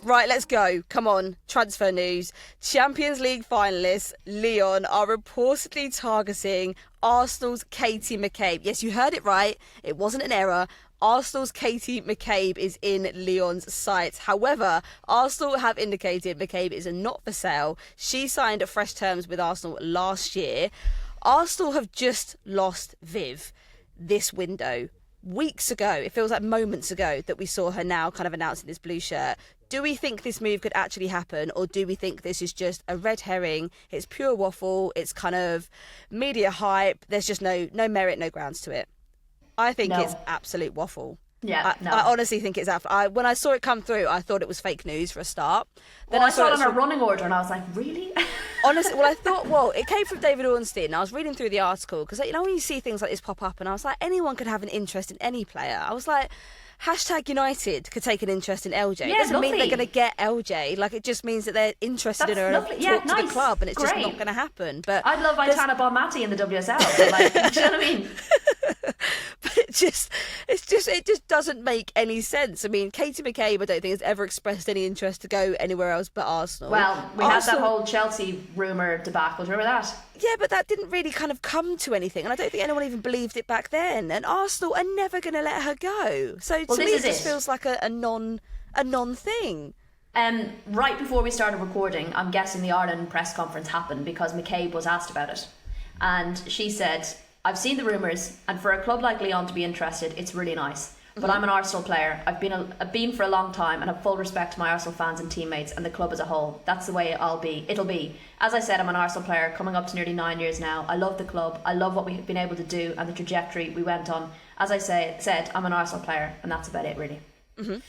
Right, let's go. Come on. Transfer news. Champions League finalists Lyon are reportedly targeting Arsenal's Katie McCabe. Yes, you heard it right. It wasn't an error. Arsenal's Katie McCabe is in Lyon's sights. However, Arsenal have indicated McCabe is not for sale. She signed fresh terms with Arsenal last year. Arsenal have just lost Viv this window. Weeks ago, it feels like moments ago, that we saw her now kind of announcing this blue shirt. Do we think this move could actually happen, or do we think this is just a red herring? It's pure waffle. It's kind of media hype. There's just no merit, no grounds to it. I think it's absolute waffle. Yeah, I honestly think it's when I saw it come through, I thought it was fake news for a start. Then I saw it on a running order and I was like, really? Honestly, I thought, it came from David Ornstein. I was reading through the article because, when you see things like this pop up, and I was like, anyone could have an interest in any player. I was like, #United could take an interest in LJ. Yeah, it doesn't mean lovely. they're going to get LJ. Like, it just means that they're interested in her lovely. and Yeah, talk to the club, and it's just not going to happen. But I'd love Aitana Bonmati in the WSL. But like, do you know what I mean? But it just doesn't make any sense. I mean, Katie McCabe, I don't think has ever expressed any interest to go anywhere else but Arsenal. Well, we had that whole Chelsea rumour debacle. Do you remember that? Yeah, but that didn't really kind of come to anything, and I don't think anyone even believed it back then. And Arsenal are never going to let her go. So to me, it just feels like a non thing. Right before we started recording, I'm guessing the Ireland press conference happened because McCabe was asked about it, and she said, I've seen the rumours, and for a club like Lyon to be interested, it's really nice. But I'm an Arsenal player. I've been for a long time and have full respect to my Arsenal fans and teammates and the club as a whole. That's the way it'll be. As I said, I'm an Arsenal player coming up to nearly 9 years now. I love the club. I love what we've been able to do and the trajectory we went on. As I said, I'm an Arsenal player, and that's about it, really. Mm-hmm.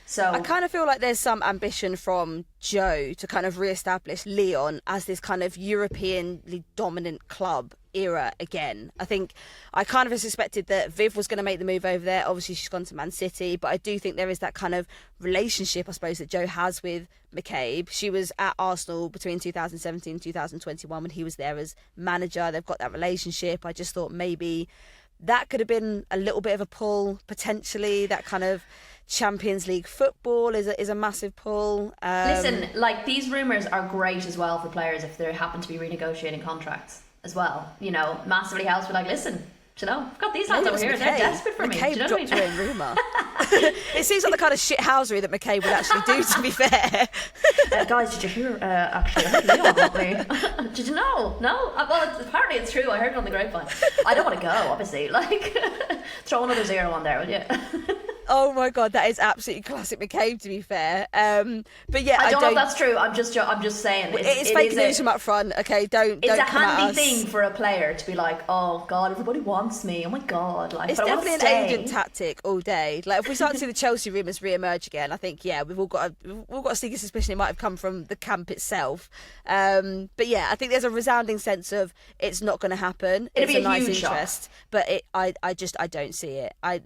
So I kind of feel like there's some ambition from Joe to kind of re-establish Lyon as this kind of Europeanly dominant club era again. I think I kind of suspected that Viv was going to make the move over there. Obviously, she's gone to Man City, but I do think there is that kind of relationship, I suppose, that Joe has with McCabe. She was at Arsenal between 2017 and 2021 when he was there as manager. They've got that relationship. I just thought maybe that could have been a little bit of a pull, potentially. That kind of Champions League football is a massive pull. Listen, like, these rumours are great as well for players if they happen to be renegotiating contracts as well. Massively helps. But like, listen, I've got these lads over here. They're desperate for me. McCabe Do you know what I dropped her own rumour. It seems like the kind of shithousery that McCabe would actually do, to be fair. Guys, did you hear? Actually, I heard Lyon got me. Did you know? No? Well, apparently it's true. I heard it on the grapevine. I don't want to go, obviously. Like, throw another zero on there, will you? Oh my God, that is absolutely classic McCabe, to be fair. But yeah, I don't know if that's true. I'm just saying. It's fake news from up front. Okay, don't. It's don't a come at handy us. thing for a player to be like, oh God, everybody wants me. Oh my God, like, It's but I want definitely to an stay. agent tactic all day. Like, if we start to see the Chelsea rumours re-emerge again, I think we've all got a sneaky suspicion it might have come from the camp itself. But yeah, I think there's a resounding sense of it's not going to happen. It'd It's be a nice huge shock. interest, but I don't see it. I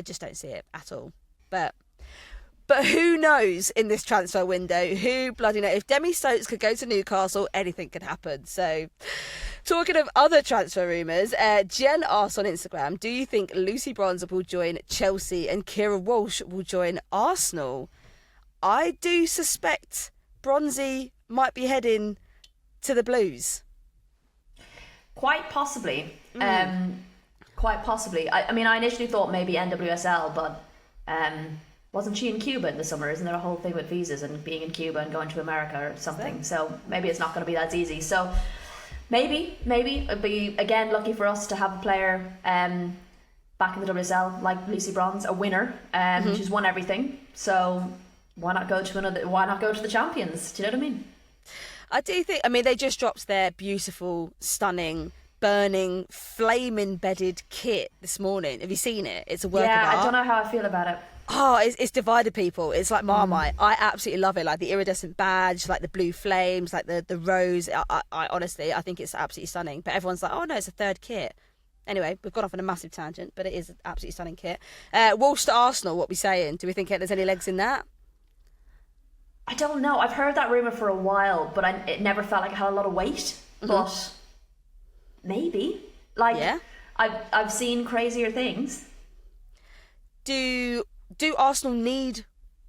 just don't see it at all. But who knows in this transfer window? Who bloody knows? If Demi Stokes could go to Newcastle, anything could happen. So, talking of other transfer rumours, Jen asked on Instagram, do you think Lucy Bronze will join Chelsea and Kira Walsh will join Arsenal? I do suspect Bronzy might be heading to the Blues. Quite possibly. Quite possibly. I mean, I initially thought maybe NWSL, but wasn't she in Cuba in the summer? Isn't there a whole thing with visas and being in Cuba and going to America or something? So maybe it's not going to be that easy. So maybe it'd be, again, lucky for us to have a player back in the WSL like Lucy Bronze, a winner. She's won everything. So why not go to the champions? Do you know what I mean? I do think, they just dropped their beautiful, stunning, burning, flame-embedded kit this morning. Have you seen it? It's a work of art. Yeah, I don't know how I feel about it. Oh, it's divided people. It's like Marmite. I absolutely love it. Like the iridescent badge, like the blue flames, like the rose. I honestly, I think it's absolutely stunning. But everyone's like, oh no, it's a third kit. Anyway, we've gone off on a massive tangent, but it is an absolutely stunning kit. Walsh to Arsenal, what are we saying? Do we think there's any legs in that? I don't know. I've heard that rumour for a while, but it never felt like it had a lot of weight. But maybe. Like, yeah. I've seen crazier things. Do Arsenal need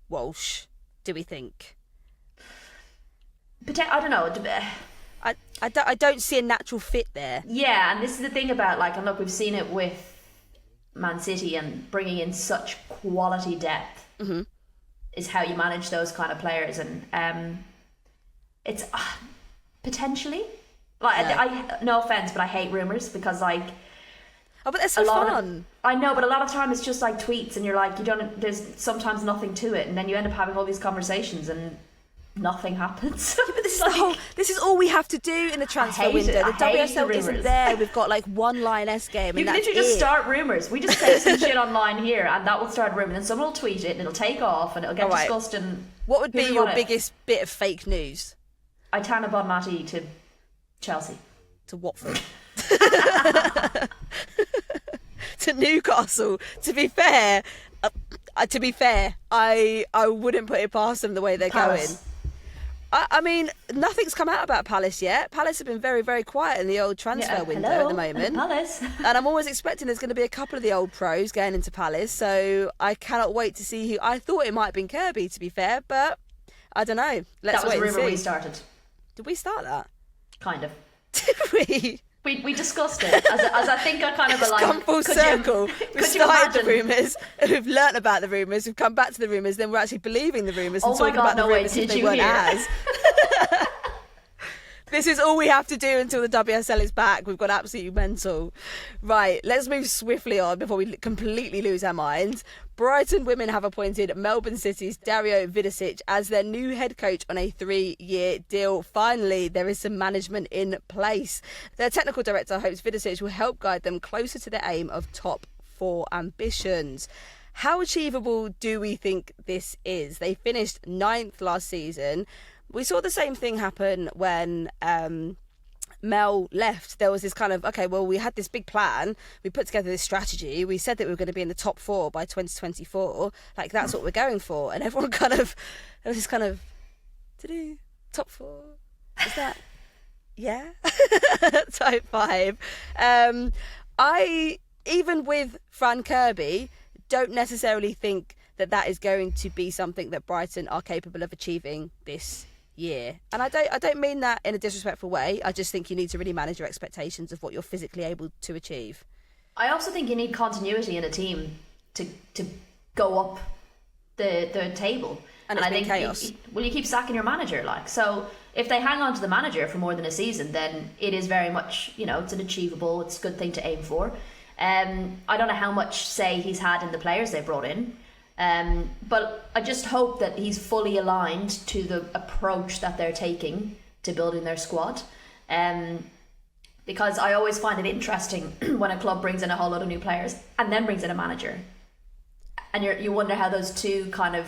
Walsh? do we think? I don't know. I don't see a natural fit there. Yeah, and this is the thing about, like, and look, we've seen it with Man City and bringing in such quality depth is how you manage those kind of players. And it's potentially, like, I no offense, but I hate rumours because, like, oh, but they're so fun. I know, but a lot of time it's just like tweets, and you're like, there's sometimes nothing to it, and then you end up having all these conversations and nothing happens. Yeah, but this is all we have to do in the transfer window. The WSL isn't there. We've got like one Lioness game. You can literally just start rumours. We just say some shit online here, and that will start rumours, and someone will tweet it, and it'll take off, and it'll get discussed. And what would be your biggest bit of fake news? Aitana Bonmati to Chelsea. To Watford. To Newcastle. To be fair, I wouldn't put it past them the way they're going. I mean, nothing's come out about Palace yet. Palace have been very, very quiet in the old transfer window at the moment. Palace. And I'm always expecting there's going to be a couple of the old pros going into Palace. So I cannot wait to see who. I thought it might have been Kirby, to be fair, but I don't know. Let's wait and see. That was a rumour we started. Did we start that? Kind of. Did we? We discussed it, as I think I kind of aligned. Come full circle. We've started the rumours, we've learnt about the rumours, we've come back to the rumours, then we're actually believing the rumours and talking about the rumours if they weren't as. This is all we have to do until the WSL is back. We've got absolutely mental. Right, let's move swiftly on before we completely lose our minds. Brighton women have appointed Melbourne City's Dario Vidosic as their new head coach on a 3-year deal. Finally, there is some management in place. Their technical director hopes Vidosic will help guide them closer to their aim of top 4 ambitions. How achievable do we think this is? They finished 9th last season. We saw the same thing happen when Mel left. There was this kind of, okay, well, we had this big plan. We put together this strategy. We said that we were going to be in the top 4 by 2024. Like, that's what we're going for. And everyone kind of, there was this kind of, top 4? Is that, yeah? Type 5. I, even with Fran Kirby, don't necessarily think that is going to be something that Brighton are capable of achieving this year. And I don't mean that in a disrespectful way. I just think you need to really manage your expectations of what you're physically able to achieve. I also think you need continuity in a team to go up the table. And it's been chaos. You keep sacking your manager, like. So if they hang on to the manager for more than a season, then it is very much, it's an achievable, it's a good thing to aim for. I don't know how much say he's had in the players they brought in. But I just hope that he's fully aligned to the approach that they're taking to building their squad. Because I always find it interesting when a club brings in a whole lot of new players and then brings in a manager. And you wonder how those two kind of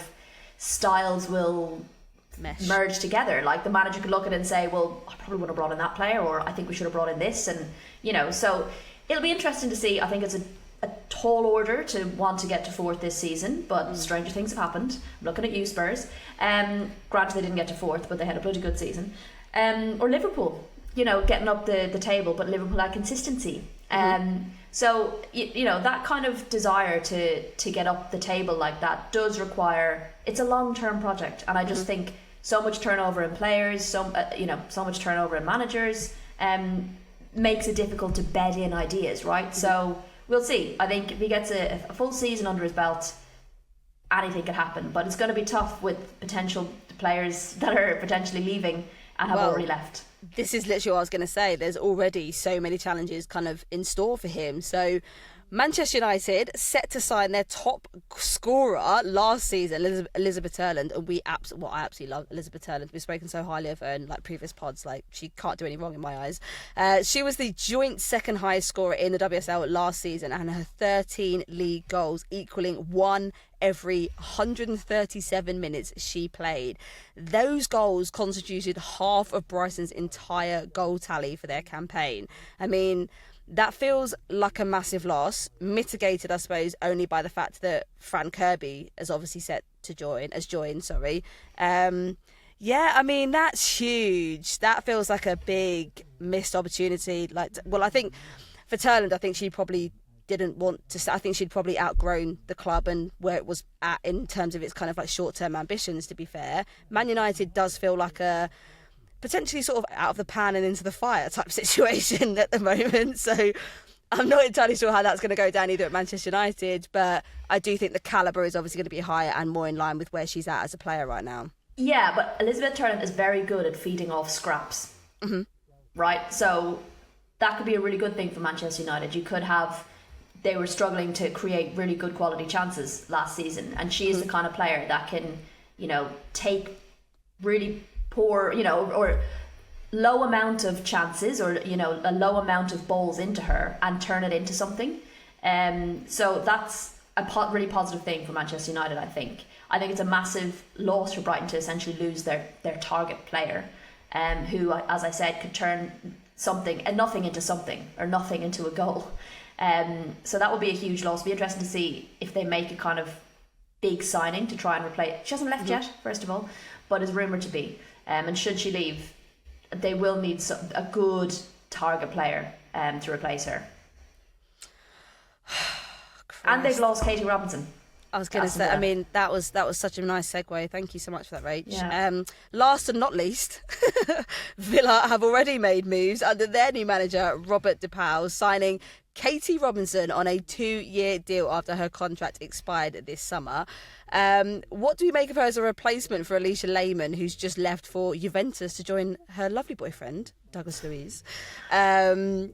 styles will merge together. Like, the manager could look at it and say, well, I probably would have brought in that player, or I think we should have brought in this. And, so it'll be interesting to see. I think it's a tall order to want to get to 4th this season, but stranger things have happened. I'm looking at you, Spurs. Granted, they didn't get to 4th, but they had a bloody good season. Or Liverpool, getting up the table, but Liverpool had consistency. So, that kind of desire to get up the table like that does require, it's a long-term project. And I just think so much turnover in players, so much turnover in managers, makes it difficult to bed in ideas, right? So we'll see. I think if he gets a full season under his belt, anything could happen. But it's going to be tough with potential players that are potentially leaving and have already left. This is literally what I was going to say. There's already so many challenges kind of in store for him. So Manchester United set to sign their top scorer last season, Elisabeth Terland, and I absolutely love Elisabeth Terland. We've spoken so highly of her in previous pods. She can't do any wrong in my eyes. She was the joint second highest scorer in the WSL last season, and her 13 league goals equaling 1 every 137 minutes she played. Those goals constituted half of Brighton's entire goal tally for their campaign. I mean, that feels like a massive loss, mitigated, I suppose, only by the fact that Fran Kirby has obviously joined. I mean, that's huge. That feels like a big missed opportunity. I think for Terland, I think she probably didn't want to. I think she'd probably outgrown the club and where it was at in terms of its kind of like short-term ambitions, to be fair. Man United does feel like a potentially sort of out of the pan and into the fire type situation at the moment. So I'm not entirely sure how that's going to go down either at Manchester United, but I do think the calibre is obviously going to be higher and more in line with where she's at as a player right now. Yeah, but Elisabeth Terland is very good at feeding off scraps. Mm-hmm. Right? So that could be a really good thing for Manchester United. You could have, they were struggling to create really good quality chances last season, and she is the kind of player that can, take really poor, or low amount of chances, or a low amount of balls into her and turn it into something. So that's a really positive thing for Manchester United, I think. I think it's a massive loss for Brighton to essentially lose their target player, who, as I said, could turn something and nothing into something, or nothing into a goal. So that would be a huge loss. It'll be interesting to see if they make a kind of big signing to try and replace. She hasn't left yet, first of all, but is rumoured to be. And should she leave, they will need a good target player to replace her. And they've lost Katie Robinson. I was going to say, I mean, that was such a nice segue. Thank you so much for that, Rach. Yeah. Last and not least, Villa have already made moves under their new manager, Robert DePaul, signing Katie Robinson on a 2-year deal after her contract expired this summer. What do we make of her as a replacement for Alicia Lehmann, who's just left for Juventus to join her lovely boyfriend, Douglas Luiz? I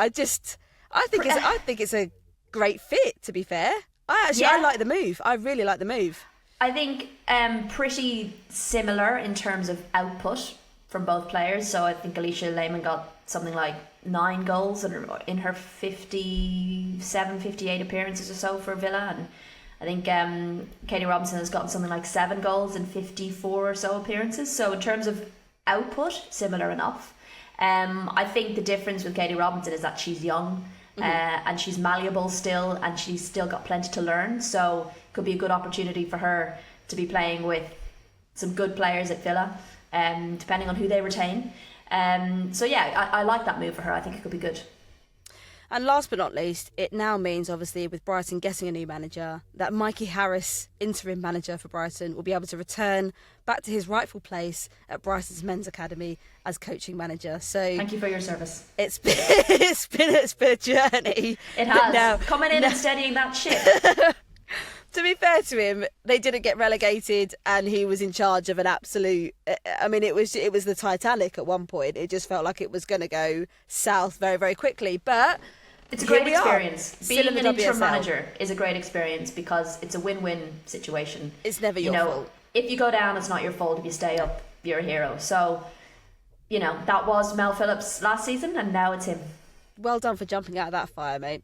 think it's a great fit, to be fair. I like the move. I really like the move. I think pretty similar in terms of output from both players. So I think Alicia Lehmann got something like 9 goals in her 57, 58 appearances or so for Villa. And I think Katie Robinson has gotten something like 7 goals in 54 or so appearances. So in terms of output, similar enough. I think the difference with Katie Robinson is that she's young. And she's malleable still, and she's still got plenty to learn, so it could be a good opportunity for her to be playing with some good players at Villa, depending on who they retain. I like that move for her. I think it could be good. And last but not least, it now means, obviously, with Brighton getting a new manager, that Mikey Harris, interim manager for Brighton, will be able to return back to his rightful place at Brighton's men's academy as coaching manager. So thank you for your service. It's been a journey. It has. Coming in and steadying that ship. To be fair to him, they didn't get relegated, and he was in charge of an absolute. I mean, it was the Titanic at one point. It just felt like it was going to go south very, very quickly. But it's a great experience. Being an interim WSL manager is a great experience because it's a win-win situation. It's never your fault. If you go down, it's not your fault. If you stay up, you're a hero. So, that was Mel Phillips last season, and now it's him. Well done for jumping out of that fire, mate.